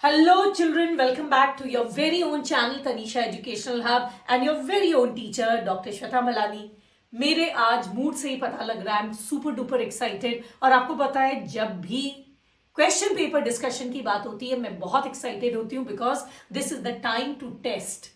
Hello children, welcome back to your very own channel Tanisha Educational Hub and your very own teacher Dr. Shweta Malani. मेरे आज mood से ही पता लग रहा है, I am super duper excited. और आपको पता है जब भी क्वेश्चन पेपर डिस्कशन की बात होती है मैं बहुत एक्साइटेड होती हूँ, because this is the time to test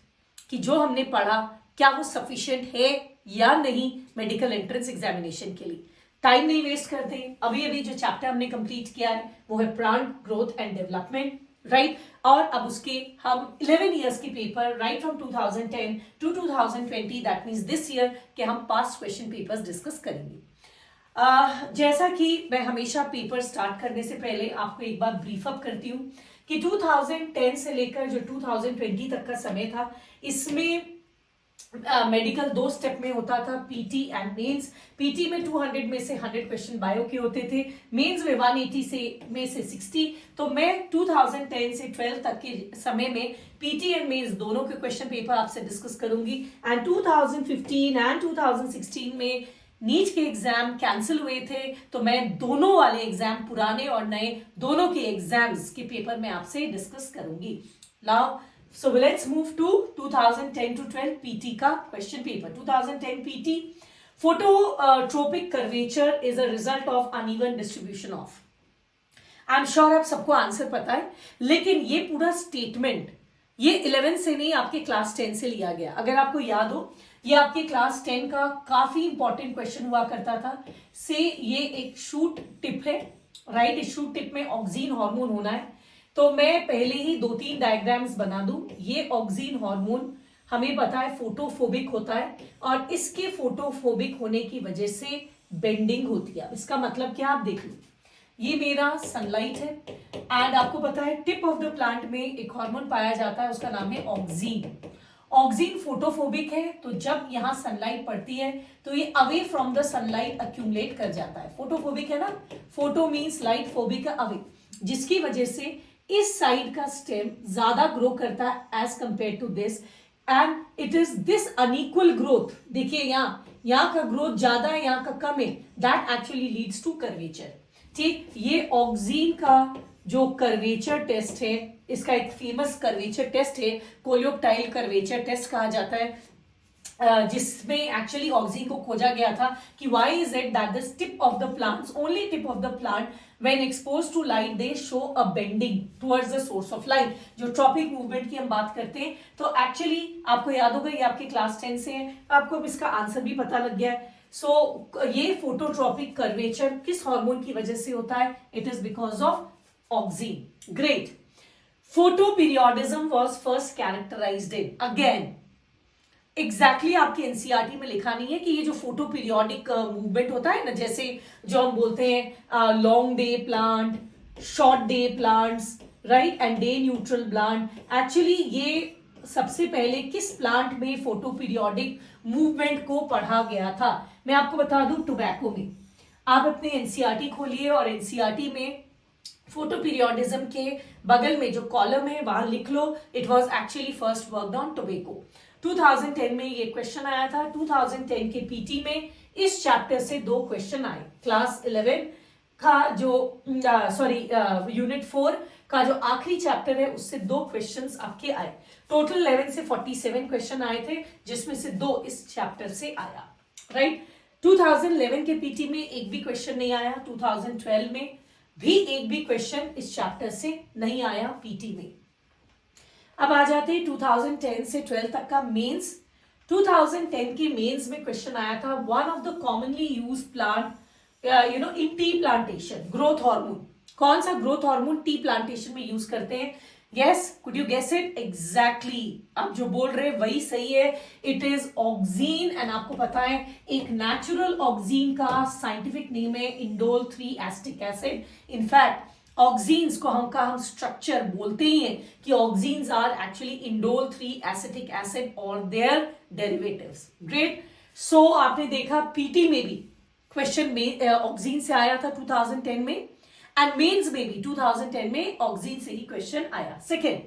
कि जो हमने पढ़ा क्या वो सफिशिएंट है या नहीं मेडिकल एंट्रेंस एग्जामिनेशन के लिए। टाइम नहीं वेस्ट करते। अभी अभी जो चैप्टर हमने कंप्लीट किया है वो है plant growth and development, right. और अब उसके हम 11 इयर्स के paper right from 2010 to 2020 that means this year के हम पास्ट क्वेश्चन पेपर्स डिस्कस करेंगे। जैसा कि मैं हमेशा पेपर स्टार्ट करने से पहले आपको एक बार ब्रीफ अप करती हूँ कि 2010 से लेकर जो 2020 तक का समय था इसमें मेडिकल दो स्टेप में होता था, पीटी एंड मेंस। पीटी में 200 में से 100 क्वेश्चन बायो के होते थे, मेंस में 180 में से 60। तो मैं 2010 से 12 तक के समय में पीटी एंड मेंस दोनों के क्वेश्चन पेपर आपसे डिस्कस करूंगी। एंड 2015 एंड 2016 में नीट के एग्जाम कैंसिल हुए थे, तो मैं दोनों वाले एग्जाम पुराने और नए दोनों के एग्जाम्स के पेपर में आपसे डिस्कस करूंगी। Now so let's move to 2010 to 12 PT का question paper। 2010 PT phototropic curvature is a result of uneven distribution of। I am sure आप सबको आंसर पता है, लेकिन ये पूरा स्टेटमेंट ये 11 से नहीं आपके क्लास 10 से लिया गया। अगर आपको याद हो ये आपके क्लास 10 का काफी इंपॉर्टेंट क्वेश्चन हुआ करता था। से ये एक शूट टिप है, राइट। इस शूट टिप में ऑक्सीन हार्मोन होना है, तो मैं पहले ही 2-3 डायग्राम्स बना दूं। ये ऑक्सीन हार्मोन हमें पता है फोटोफोबिक होता है, और इसके फोटोफोबिक होने की वजह से बेंडिंग होती है। इसका मतलब क्या आप देख लो, ये मेरा सनलाइट है एंड आपको पता है टिप ऑफ द प्लांट में एक हार्मोन पाया जाता है, उसका नाम है ऑक्सीन। ऑक्सीन फोटोफोबिक है, तो जब यहाँ सनलाइट पड़ती है तो ये away from the sunlight accumulate कर जाता है। फोटोफोबिक है ना, फोटो मीन्स लाइट, फोबिक है अवे, जिसकी वजह से इस साइड का स्टेम ज्यादा ग्रो करता है as compare to this, and it is this unequal growth. देखिए यहाँ का ग्रोथ ज्यादा है, यहाँ का कम है, that actually leads to curvature. ठीक, ये ऑक्सीन का जो कर्वेचर टेस्ट है, इसका एक फेमस कर्वेचर टेस्ट है, कोलियोप्टाइल कर्वेचर टेस्ट कहा जाता है, जिसमें एक्चुअली ऑक्सीन को खोजा गया था कि why is it that the tip of the plants, only tip of the plant when exposed to light they show a bending towards the source of light. जो ट्रॉपिक मूवमेंट की हम बात करते हैं, तो एक्चुअली आपको याद होगा ये आपके क्लास 10 से है, आपको अब इसका आंसर भी पता लग गया है। सो ये फोटोट्रॉपिक कर्वेचर किस हार्मोन की वजह से होता है? It is because of auxin. Great. Photoperiodism was first characterized in, again exactly आपके एनसीईआरटी में लिखा नहीं है कि ये जो फोटो पीरियोडिक मूवमेंट होता है ना, जैसे जो हम बोलते हैं long day plant, short day plants, right, and day neutral plant, actually ये सबसे पहले किस प्लांट में फोटो पीरियोडिक मूवमेंट को पढ़ा गया था? मैं आपको बता दूं, टोबैको में। आप अपने एनसीईआरटी खोलिए और एनसीईआरटी में फोटो पीरियोडिज्म के बगल में जो कॉलम है वहां लिख लो, it was actually first worked on tobacco. 2010 में ये क्वेश्चन आया था। 2010 के पीटी में इस चैप्टर से 2 क्वेश्चन आए। क्लास 11 का जो यूनिट 4 का जो आखिरी चैप्टर है उससे 2 क्वेश्चंस आपके आए। टोटल 11 से 47 क्वेश्चन आए थे, जिसमें से 2 इस चैप्टर से आया, राइट। 2011 के पीटी में एक भी क्वेश्चन नहीं आया। 2012 में भी एक भी क्वेश्चन इस चैप्टर से नहीं आया पीटी में। अब आ जाते हैं 2010 से 12 तक का मेंस। 2010 के मेंस में क्वेश्चन आया था, one of the commonly use plant in tea plantation, growth hormone. कौन सा ग्रोथ हार्मोन टी प्लांटेशन में यूज करते हैं? Yes, could you guess it? Exactly, आप जो बोल रहे हैं वही सही है। इट इज ऑक्सीन, एंड आपको पता है एक नेचुरल ऑक्सीन का साइंटिफिक नेम है indole 3 acetic acid. In fact auxins को हम स्ट्रक्चर बोलते ही हैं कि auxins are actually indole 3 acetic acid और देयर डेरिवेटिव्स। ग्रेट। सो आपने देखा पीटी में भी क्वेश्चन में ऑक्सीन से आया था 2010 में, एंड मेंस में भी 2010 में ऑक्सीन से ही क्वेश्चन आया। Second,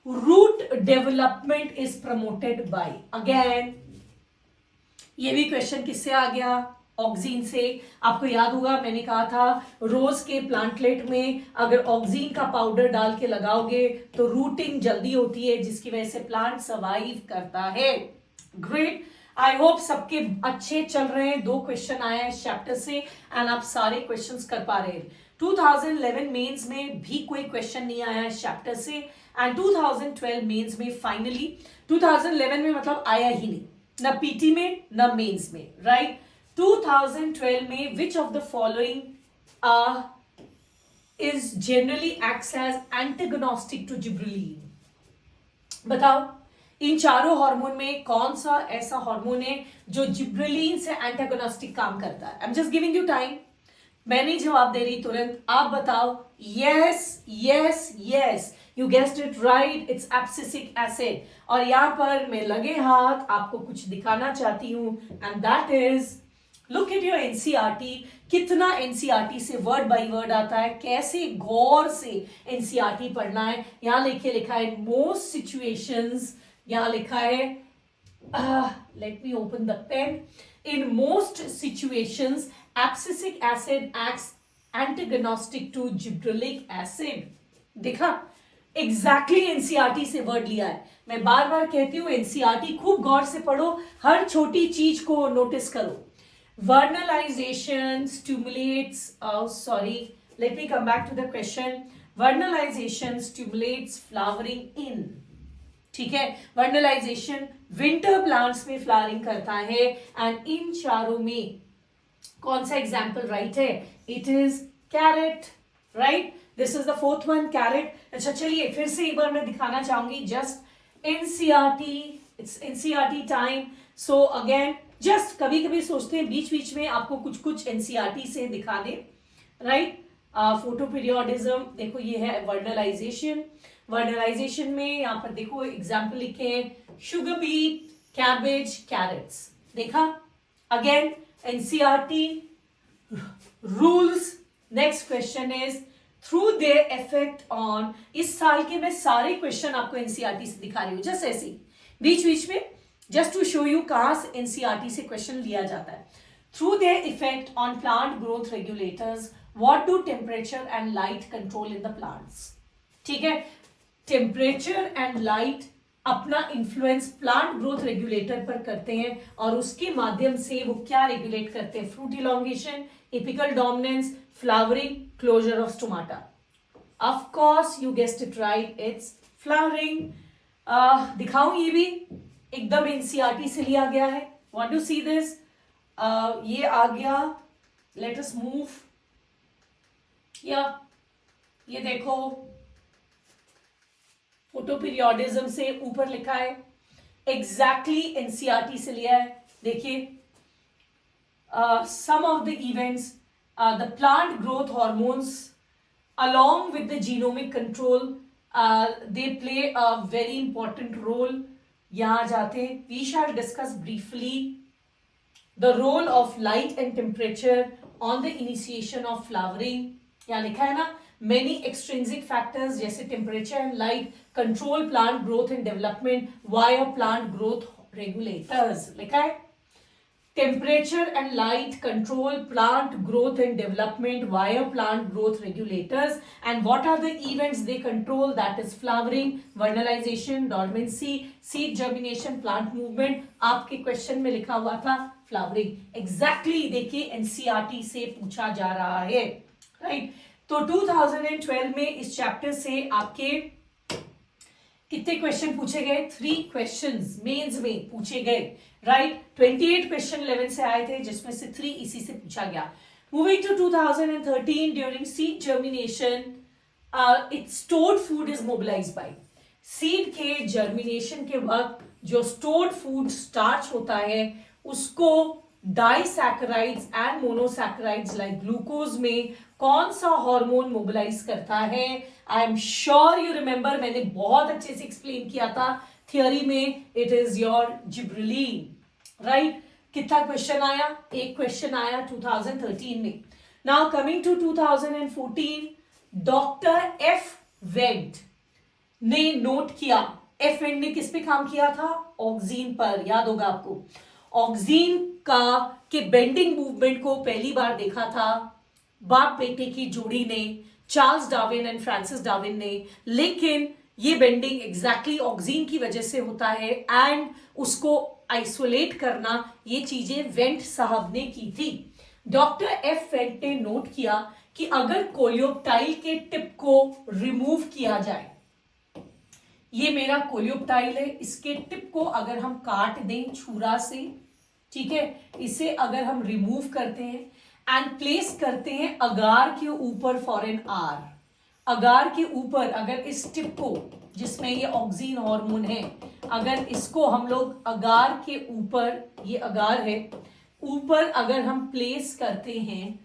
root development is promoted by, again ये भी क्वेश्चन किससे आ गया? ऑक्सीन से। आपको याद होगा मैंने कहा था रोज के प्लांटलेट में अगर ऑक्सीन का पाउडर डाल के लगाओगे तो रूटिंग जल्दी होती है, जिसकी वजह से प्लांट सर्वाइव करता है। ग्रेट, आई होप सबके अच्छे चल रहे हैं। 2 क्वेश्चन आए हैं चैप्टर से एंड आप सारे क्वेश्चंस कर पा रहे हैं। 2011 मेंस में भी कोई क्वेश्चन नहीं आया है चैप्टर से एंड 2012 मेंस में फाइनली 2011 में मतलब आया ही नहीं, ना पीटी में ना मेंस में, राइट। 2012 में which of the following is generally acts as antagonistic to gibberellin. बताओ इन चारों हार्मोन में कौन सा ऐसा हार्मोन है जो जिब्रेलिन से एंटागोनिस्टिक काम करता है। I am just giving you time, मैं नहीं जवाब दे रही तुरंत, आप बताओ। Yes yes yes, you guessed it right, it's abscisic acid. और यहां पर मैं लगे हाथ आपको कुछ दिखाना चाहती हूं and that is look at your NCERT. कितना एनसीईआरटी से वर्ड बाय वर्ड आता है, कैसे गौर से एनसीईआरटी पढ़ना है। यहां लिखा है मोस्ट सिचुएशंस, यहां लिखा है let me open the pen, in most situations abscisic acid acts antagonistic to gibberellic acid. देखा, एग्जैक्टली एनसीईआरटी से वर्ड लिया है। मैं बार बार कहती हूं एनसीईआरटी खूब गौर से पढ़ो, हर छोटी चीज को नोटिस करो। Vernalization stimulates, let me come back to the question. Vernalization stimulates flowering in, ठीक है। Vernalization विंटर प्लांट्स में फ्लावरिंग करता है एंड इन चारों में कौन सा एग्जाम्पल राइट है? It is carrot, right. This is the 4th one, carrot. अच्छा चलिए फिर से एक बार मैं दिखाना चाहूंगी just NCERT, it's NCERT time. So again just कभी कभी सोचते हैं बीच बीच में आपको कुछ कुछ एनसीईआरटी से दिखा दे, राइट। फोटो पीरियोडिज्म, देखो ये है वर्नलाइजेशन। वर्नलाइजेशन में यहाँ पर देखो एग्जाम्पल लिखे हैं, शुगर बीट, कैबेज, कैरेट्स। देखा, again NCERT rules. Next question is through their effect on. इस साल के मैं सारे क्वेश्चन आपको एनसीईआरटी से दिखा रही हूँ, जस्ट ऐसे ही बीच बीच में, जस्ट टू शो यू कहां से एनसीईआरटी से क्वेश्चन लिया जाता है। Through their effect on plant growth regulators, what do temperature and light control in the plants. ठीक है, टेम्परेचर एंड लाइट अपना इन्फ्लुएंस प्लांट ग्रोथ रेगुलेटर पर करते हैं और उसके माध्यम से वो क्या रेगुलेट करते हैं? Fruit elongation, apical dominance, flowering, closure of stomata. Of course you guessed it right, it's flowering. दिखाऊं ये भी एकदम एनसीईआरटी से लिया गया है। Want to see this? ये आ गया, लेट अस मूव। या ये देखो फोटो पीरियोडिज्म से ऊपर लिखा है, एग्जैक्टली एनसीईआरटी से लिया है। देखिए some of the events, the plant growth hormones along with the genomic control, they play a very important role. यहां जाते हैं, we shall discuss briefly the role of light and temperature on the initiation of flowering. यहाँ लिखा है ना, many extrinsic factors जैसे temperature and light control plant growth and development via plant growth regulators। लिखा है temperature and light control plant growth and development via plant growth regulators, and what are the events they control? That is flowering, vernalization, dormancy, seed germination, plant movement। आपके question में लिखा हुआ था flowering, exactly देखिए NCERT से पूछा जा रहा है, राइट। तो 2012 में इस चैप्टर से आपके कितने क्वेश्चन पूछे गए? 3 क्वेश्चंस मेंस में पूछे गए, राइट। 28 क्वेश्चन 11 से आए थे जिसमें से 3 इसी से पूछा गया। Moving to 2013, during seed germination its stored food is mobilized by. Seed के जर्मिनेशन के वक्त जो स्टोर्ड फूड स्टार्च होता है उसको disaccharides and monosaccharides like glucose में कौन सा हार्मोन मोबिलाइज करता है? I am sure you remember, मैंने बहुत अच्छे से एक्सप्लेन किया था थियोरी में, it is your gibberellin, right. कितना क्वेश्चन आया? एक क्वेश्चन आया 2013 में। Now coming to 2014, doctor F went ने नोट किया, एफ वेंट ने किस पे काम किया था? ऑक्सीन पर, याद होगा आपको। ऑक्सीन का कि बेंडिंग मूवमेंट को पहली बार देखा था बाप बेटे की जोड़ी ने, Charles Darwin and Francis Darwin ने, लेकिन ये बेंडिंग एग्जैक्टली ऑक्सीन की वजह से होता है एंड उसको आइसोलेट करना ये चीजें वेंट साहब ने की थी। डॉक्टर एफ वेंट ने नोट किया कि अगर कोलियोप्टाइल के टिप को रिमूव किया जाए, ये मेरा कोलियोप्टाइल है, इसके टिप को अगर हम काट दें छुरा से, ठीक है, इसे अगर हम रिमूव करते हैं एंड प्लेस करते हैं अगार के ऊपर फॉर एन आवर, अगार के ऊपर अगर इस टिप को, जिसमें ये ऑक्सीन हार्मोन है, अगर इसको हम लोग अगार के ऊपर, ये अगार है, ऊपर अगर हम प्लेस करते हैं,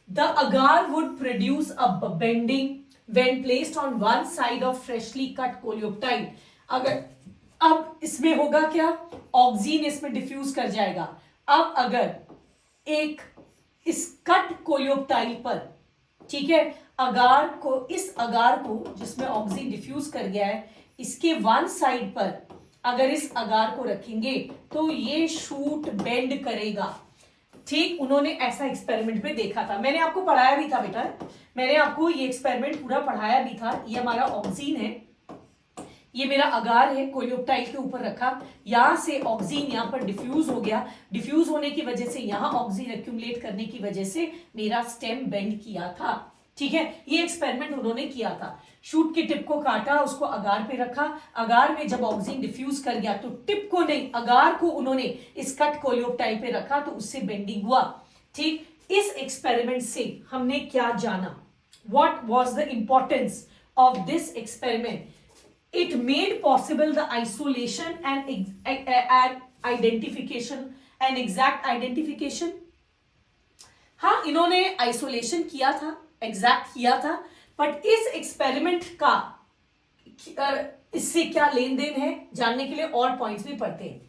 the agar would produce a bending when placed on one side of freshly cut coleoptile। अगर अब इसमें होगा क्या, ऑक्सीन इसमें डिफ्यूज कर जाएगा। अब अगर एक इस कट कोलियोप्टाइल पर, ठीक है, अगार को, इस अगार को जिसमें ऑक्सीन डिफ्यूज कर गया है, इसके वन साइड पर अगर इस अगार को रखेंगे तो ये शूट बेंड करेगा। ठीक, उन्होंने ऐसा एक्सपेरिमेंट में देखा था, मैंने आपको पढ़ाया भी था बेटा, मैंने आपको ये एक्सपेरिमेंट पूरा पढ़ाया भी था। ये हमारा ऑक्सीन है, ये मेरा अगार है, कोलियोप्टाइल के ऊपर रखा, यहां से ऑक्सीन यहां पर डिफ्यूज हो गया, डिफ्यूज होने की वजह से यहां ऑक्सीन एक्यूमुलेट करने की वजह से मेरा स्टेम बेंड किया था। ठीक है, ये एक्सपेरिमेंट उन्होंने किया था। शूट की टिप को काटा, उसको अगार पे रखा, अगार में जब ऑक्सीन डिफ्यूज कर गया तो टिप को नहीं, अगार को उन्होंने इस कट कोलियोप्टाइल पे रखा तो उससे बेंडिंग हुआ। ठीक, इस एक्सपेरिमेंट से हमने क्या जाना, what was the importance of this experiment? It made possible the isolation and identification and exact identification. हाँ, इन्होंने आइसोलेशन किया था, एग्जैक्ट किया था, बट इस एक्सपेरिमेंट का इससे क्या लेन देन है जानने के लिए और पॉइंट्स भी पढ़ते हैं।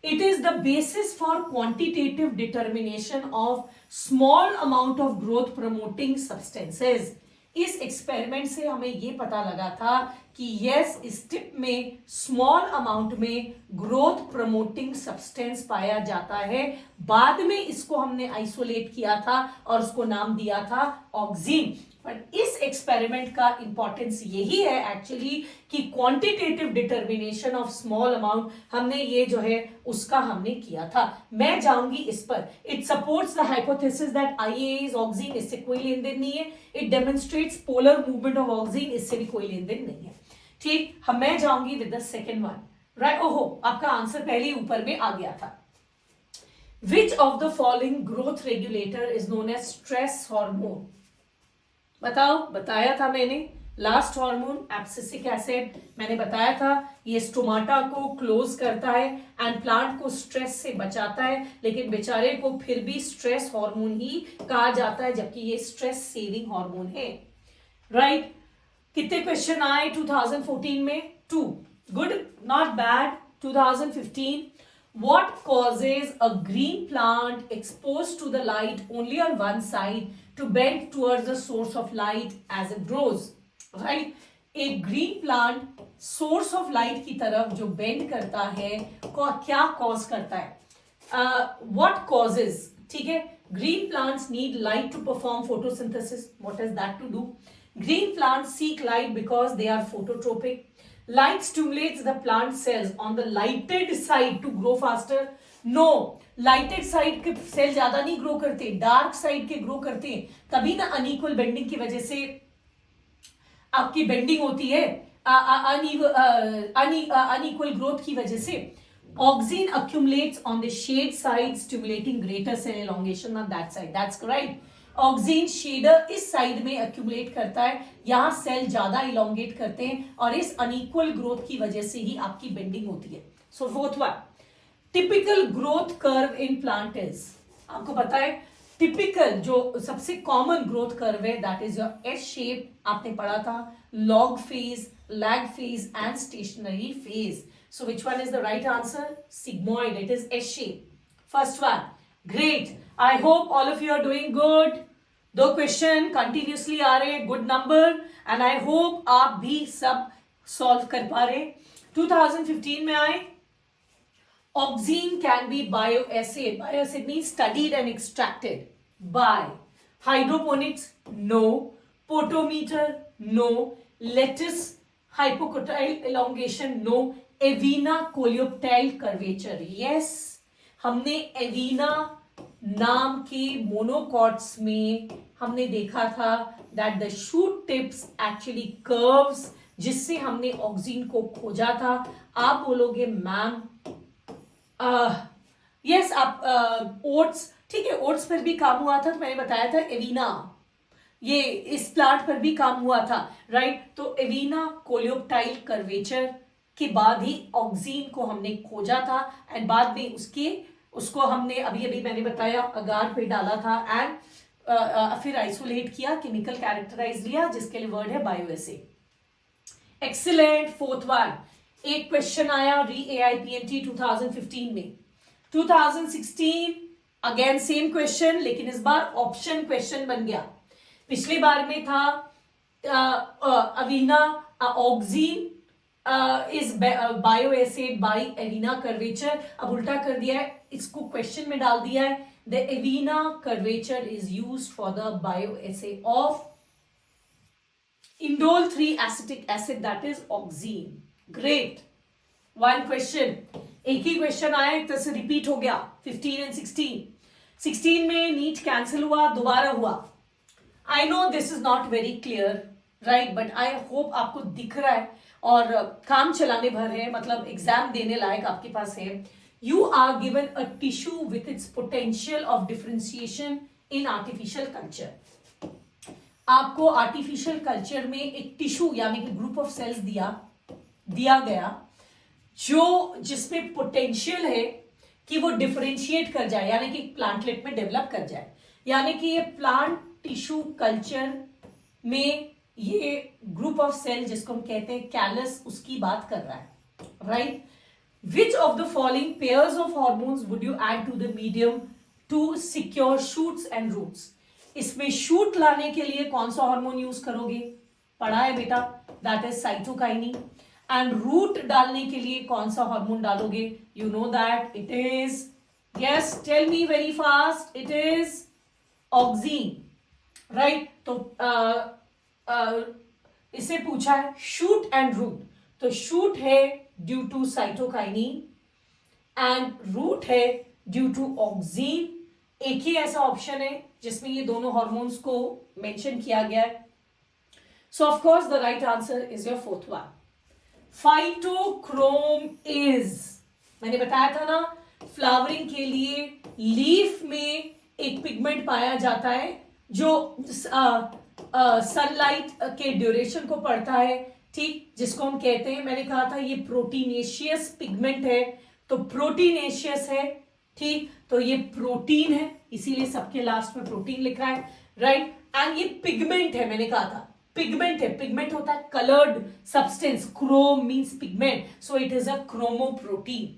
It is the basis for quantitative determination of small amount of growth promoting substances. इस एक्सपेरिमेंट से हमें यह पता लगा था कि यस, इस टिप में स्मॉल अमाउंट में ग्रोथ प्रमोटिंग सब्सटेंस पाया जाता है। बाद में इसको हमने आइसोलेट किया था और उसको नाम दिया था ऑक्सीन। बट इस एक्सपेरिमेंट का इंपॉर्टेंस यही है एक्चुअली कि quantitative determination of small amount हमने ये जो है उसका हमने किया था। मैं जाऊंगी इस पर। It supports the hypothesis that IAS oxygen, इससे कोई लेन देन नहीं है। It demonstrates polar movement of oxygen, इससे भी कोई लेन देन नहीं है। ठीक, मैं जाऊंगी with the second one, right? ओहो, आपका आंसर पहले ही ऊपर में आ गया था। Which of the following growth regulator is known as stress hormone? बताओ, बताया था मैंने। लास्ट हार्मोन एब्सिसिक एसिड, मैंने बताया था ये स्टोमाटा को क्लोज करता है एंड प्लांट को स्ट्रेस से बचाता है, लेकिन बेचारे को फिर भी स्ट्रेस हार्मोन ही कहा जाता है, जबकि ये स्ट्रेस सेविंग हार्मोन है, राइट? कितने क्वेश्चन आए 2014 में? 2। Good, not bad. 2015, what causes a green plant exposed to the light only on one side to bend towards the source of light as it grows? Right? एक green plant source of light की तरफ जो bend करता है, क्या cause करता है? What causes? ठीक है, green plants need light to perform photosynthesis. What is that to do? Green plants seek light because they are phototropic. Light stimulates the plant cells on the lighted side to grow faster. No, lighted side के cell ज्यादा नहीं grow करते, dark side के grow करते हैं। तभी ना unequal bending की वजह से आपकी बेंडिंग होती है, अनइक्वल ग्रोथ की वजह से। Oxygen accumulates on the shade side, stimulating greater cell elongation on that side. That's correct. Oxygen shader इस साइड में एक्यूमुलेट करता है, यहां सेल ज्यादा इलोंगेट करते हैं और इस अनइक्वल ग्रोथ की वजह से ही आपकी बेंडिंग होती है। So fourth one, typical growth curve in plant is, आपको पता है टिपिकल जो सबसे कॉमन ग्रोथ कर्व है that is your S shape. आपने पढ़ा था log phase, lag phase and stationary phase. So which one is the right answer? Sigmoid, it is S shape. First one, great. I hope all of you are doing good. 2 question continuously आ रहे, good number, and I hope आप भी सब solve कर पा रहे। 2015 में आए Auxine can be bioacid. Bioacid means studied and extracted by hydroponics, no. Potometer, no. Lattice hypocotyl elongation, no. Avena coleoptile curvature, yes. हमने एवीना नाम के मोनोकॉट्स में हमने देखा था that the shoot tips actually curves, जिससे हमने ऑक्सीन को खोजा था. आप बोलोगे मैम यस आप ओट्स, ठीक है, ओट्स पर भी काम हुआ था, तो मैंने बताया था एवीना, ये इस प्लांट पर भी काम हुआ था, राइट. तो एवीना कोलियोप्टाइल कर्वेचर के बाद ही ऑक्सीन को हमने खोजा था एंड बाद में उसको हमने अभी अभी मैंने बताया अगार पे डाला था एंड फिर आइसोलेट किया, केमिकल कैरेक्टराइज लिया, जिसके लिए वर्ड है बायोएसिड. एक्सीलेंट. फोर्थ वन, एक क्वेश्चन आया री AIPMT 2015 में. 2016 अगेन सेम क्वेश्चन, लेकिन इस बार ऑप्शन क्वेश्चन बन गया. पिछली बार में था अवीना ऑक्सीन इज बायोएसिड बाय एवीना कर्वेचर. अब उल्टा कर दिया है, इसको क्वेश्चन में डाल दिया है the avena curvature is used for the bioassay of indole 3 acetic acid, that is oxine. Great. One question, एक ही क्वेश्चन आया, एक तरह से रिपीट हो गया. 15 and 16 में नीट कैंसिल हुआ, दोबारा हुआ. I know this is not very clear, right, but I hope आपको दिख रहा है और काम चलाने भर है, मतलब एग्जाम देने लायक आपके पास है. You are given a tissue with its potential of differentiation in artificial culture. आपको आर्टिफिशियल कल्चर में एक टिश्यू यानी कि ग्रुप ऑफ सेल्स दिया गया जो जिसमें पोटेंशियल है कि वो डिफरेंशिएट कर जाए, यानी कि प्लांटलेट में डेवलप कर जाए. यानी कि ये प्लांट टिश्यू कल्चर में ये ग्रुप ऑफ सेल जिसको हम कहते हैं कैलस, उसकी बात कर रहा है, right. Which of the following pairs of hormones would you add to the medium to secure shoots and roots. इसमें शूट लाने के लिए कौन सा हार्मोन यूज करोगे, पढ़ा है बेटा, that is cytokinin. And root डालने के लिए कौन सा हार्मोन डालोगे, you know that it is, yes tell me very fast, it is auxin, right. तो इसे पूछा है शूट एंड रूट, तो शूट है due to cytokinin and root है ड्यू टू ऑक्सीन. एक ही ऐसा ऑप्शन है जिसमें ये दोनों हॉर्मोन्स को मेंशन किया गया है. सो of course the right answer is your fourth one. Phytochrome is, मैंने बताया था ना, फ्लावरिंग के लिए लीफ में एक पिगमेंट पाया जाता है जो सनलाइट के ड्यूरेशन को पढ़ता है, ठीक, जिसको हम कहते हैं, मैंने कहा था ये प्रोटीनेशियस पिगमेंट है, तो प्रोटीनेशियस है, ठीक, तो ये प्रोटीन है, इसीलिए सबके लास्ट में प्रोटीन लिखा है, राइट. एंड ये पिगमेंट है, मैंने कहा था पिगमेंट है, पिगमेंट होता है coloured substance, Chrome means pigment, so it is a chromoprotein,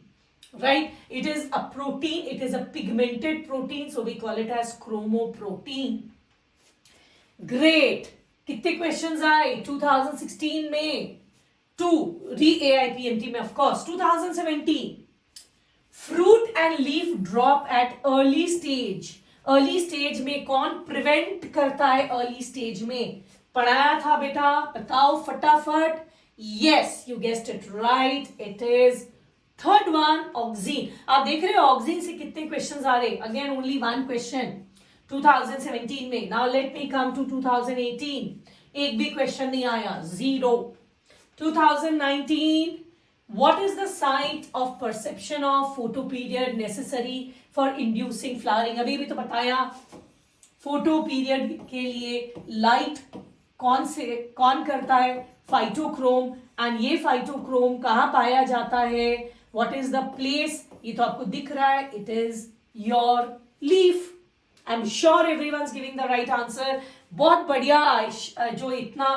right, it is a protein, it is a pigmented protein, so we call it as chromoprotein. Great. कितने questions आए 2016 में, 2 री AIPMT में, of course. 2017 fruit and leaf drop at early stage. Early stage में कौन prevent करता है, early stage में पढ़ाया था बेटा, बताओ फटाफट. Yes, you guessed it right, it is third one, oxygen. आप देख रहे हो ऑक्सीन से कितने क्वेश्चंस आ रहे, अगेन ओनली वन क्वेश्चन 2017 में. Now let me come to 2018, एक भी क्वेश्चन नहीं आया, 0. 2019, what is the site of perception of photoperiod necessary for inducing flowering. अभी भी तो बताया, फोटोपीरियड के लिए लाइट कौन करता है, फाइटोक्रोम. एंड ये फाइटोक्रोम कहाँ पाया जाता है, व्हाट इज द प्लेस, ये तो आपको दिख रहा है, it is your leaf. I am sure everyone is giving the right answer. बहुत बढ़िया, जो इतना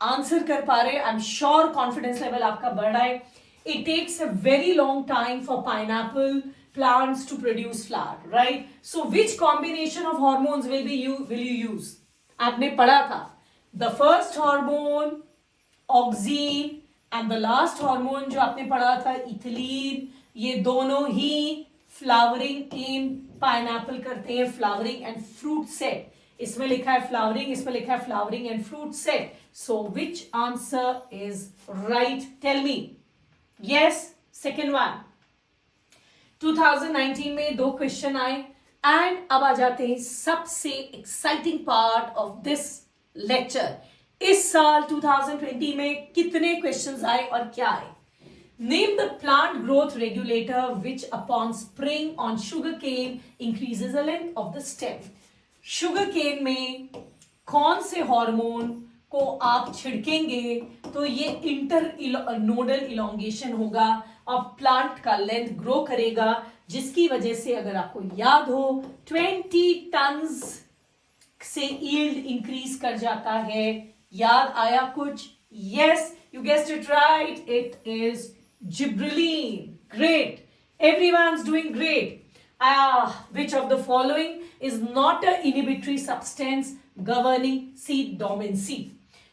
आंसर कर पा रहे, आई एम श्योर कॉन्फिडेंस लेवल आपका बढ़ रहा है. It takes a very long time for pineapple plants to produce flower, right? So which combination of hormones will you use? आपने पढ़ा था the first hormone auxine and the last hormone जो आपने पढ़ा था इथिलीन ये दोनों ही फ्लावरिंग इन pineapple करते हैं, फ्लावरिंग एंड फ्रूट सेट। इसमें लिखा है फ्लावरिंग, इसमें लिखा है flowering and fruit set. So which answer is right, tell me. Yes, second one. 2019 में 2 क्वेश्चन आए एंड अब आ जाते हैं सबसे exciting part of this lecture. इस साल 2020 में कितने क्वेश्चंस आए और क्या आए? Name the plant growth regulator which upon spring on sugarcane increases the length of the stem. Sugarcane में कौन से हार्मोन को आप छिड़केंगे तो ये इंटर नोडल इलोंगेशन होगा और प्लांट का लेंथ ग्रो करेगा, जिसकी वजह से अगर आपको याद हो 20 टन्स से यील्ड इंक्रीज कर जाता है। याद आया कुछ? Yes, you guessed it right, it is gibberellin. Great, everyone's doing great. Which of the following is not an inhibitory substance governing seed dormancy?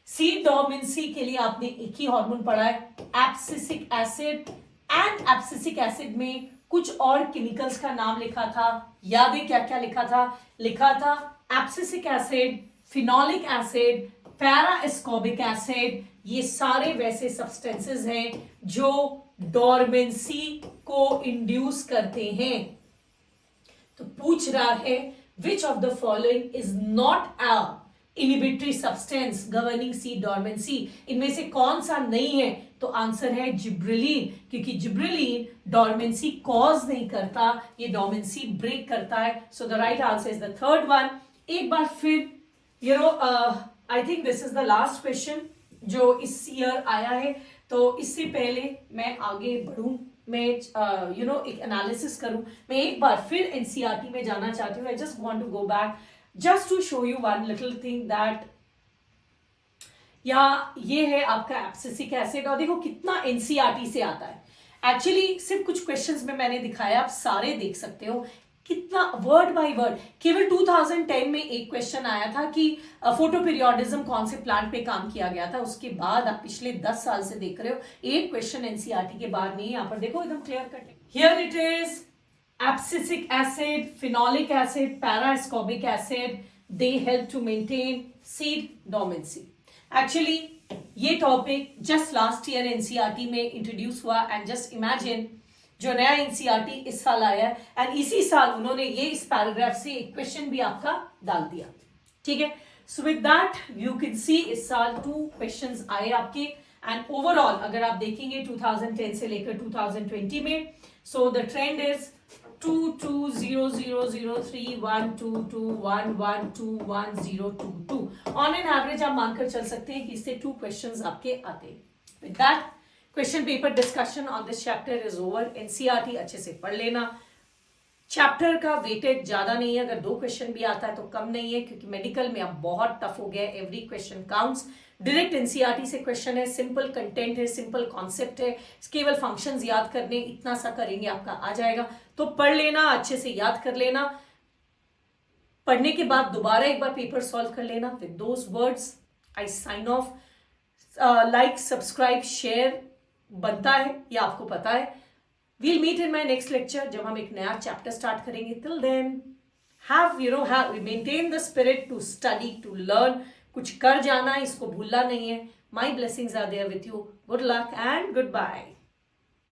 Seed dormancy के लिए आपने एक ही हार्मोन पढ़ा है, abscisic acid. And abscisic acid में कुछ और केमिकल्स का नाम लिखा था, याद है क्या क्या लिखा था? लिखा था abscisic acid, phenolic acid, para ascorbic acid. ये सारे वैसे सब्सटेंसेस हैं जो डोर्मेंसी को इंड्यूस करते हैं। तो पूछ रहा है which of the following is not a inhibitory substance governing seed dormancy. इनमें से कौन सा नहीं है? तो आंसर है जिब्रेलिन, क्योंकि जिब्रेलिन डोर्मेंसी कॉज नहीं करता, ये डोर्मेंसी ब्रेक करता है। So the right answer is the third one. एक बार फिर I think this is the last question जो इस ईयर आया है। तो इससे पहले मैं आगे बढ़ूं, मैं एक एनालिसिस करूं, मैं एक बार फिर एनसीईआरटी में जाना चाहती हूँ। I just want to go back just to show you one little thing that ये है आपका एब्सिसिक एसिड और देखो कितना एनसीईआरटी से आता है। एक्चुअली सिर्फ कुछ क्वेश्चंस में मैंने दिखाया, आप सारे देख सकते हो कितना वर्ड बाय वर्ड। केवल 2010 में एक क्वेश्चन आया था कि फोटोपीरियोडिज्म कौन से प्लांट पे काम किया गया था। उसके बाद आप पिछले 10 साल से देख रहे हो, एक क्वेश्चन एनसीईआरटी के बाद नहीं। यहाँ पर देखो एकदम clear cut, here it is abscisic acid, phenolic acid, para-ascorbic acid, they help to maintain seed dormancy. Actually, ये topic just last year NCERT में इंट्रोड्यूस हुआ एंड जस्ट इमेजिन जो नया एनसीईआरटी इस साल आया है एंड इसी साल उन्होंने ये इस पैराग्राफ से एक क्वेश्चन भी आपका डाल दिया। ठीक है, so with that you can see इस साल 2 क्वेश्चंस आए आपके एंड ओवरऑल अगर आप देखेंगे 2010 से लेकर 2020 में, so the trend is 2200031221121022। On an average आप मानकर चल सकते हैं कि इससे 2 क्वेश्चंस आपके आते हैं। With that question paper discussion on this chapter is over. NCERT अच्छे से पढ़ लेना। चैप्टर का वेटेज ज्यादा नहीं है, अगर 2 क्वेश्चन भी आता है तो कम नहीं है, क्योंकि मेडिकल में अब बहुत टफ हो गया है, every question counts. Direct NCERT से क्वेश्चन है, सिंपल कंटेंट है, सिंपल कॉन्सेप्ट है, केवल फंक्शंस याद करने, इतना सा करेंगे आपका आ जाएगा। तो पढ़ लेना, अच्छे से याद कर लेना, पढ़ने के बाद दोबारा एक बार पेपर सॉल्व कर लेना। With those words I sign off. Like, subscribe, share बनता है, ये आपको पता है। We'll meet in my next lecture जब हम एक नया चैप्टर स्टार्ट करेंगे। Till then, maintain the spirit to study, to learn. कुछ कर जाना, इसको भूलना नहीं है। My blessings are there with you. Good luck and goodbye.